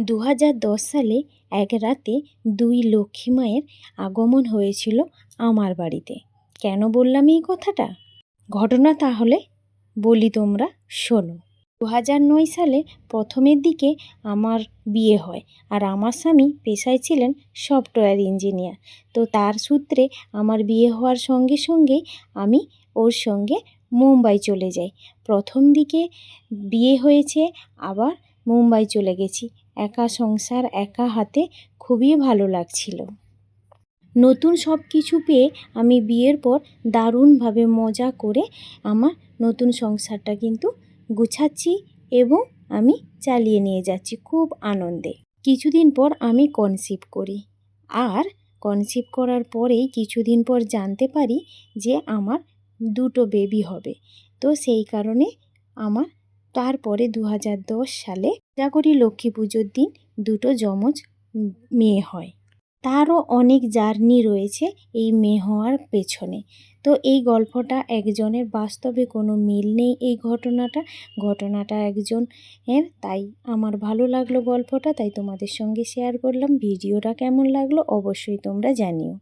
2010 সালে এক রাতে 2 লক্ষ্মী মায়ের আগমন হয়েছিল আমার বাড়িতে। কেন বললাম এই কথাটা? ঘটনা তাহলে বলি, তোমরা শোনো। 2009 সালে প্রথমের দিকে আমার বিয়ে হয়, আর আমার স্বামী পেশায় ছিলেন সফটওয়্যার ইঞ্জিনিয়ার। তো তার সূত্রে আমার বিয়ে হওয়ার সঙ্গে সঙ্গেই আমি ওর সঙ্গে মুম্বাই চলে যাই। প্রথম দিকে বিয়ে হয়েছে, আবার মুম্বাই চলে গেছি। একা সংসার, একা হাতে, খুবই ভালো লাগছিল। নতুন সব কিছু পেয়ে আমি বিয়ের পর দারুণভাবে মজা করে আমার নতুন সংসারটা কিন্তু গুছাচ্ছি এবং আমি চালিয়ে নিয়ে যাচ্ছি খুব আনন্দে। কিছুদিন পর আমি কনসিভ করি, আর কনসিভ করার পরেই কিছুদিন পর জানতে পারি যে আমার 2টো বেবি হবে। তো সেই কারণে আমার তারপরে 2010 সালে জাগরি লক্ষ্মী পুজোর দিন 2টো যমজ মেয়ে হয়। তারও অনেক জার্নি রয়েছে এই মেয়ে হওয়ার পেছনে। তো এই গল্পটা একজনের, বাস্তবে কোনো মিল নেই এই ঘটনাটা একজনের, তাই আমার ভালো লাগলো গল্পটা, তাই তোমাদের সঙ্গে শেয়ার করলাম। ভিডিওটা কেমন লাগলো অবশ্যই তোমরা জানিও।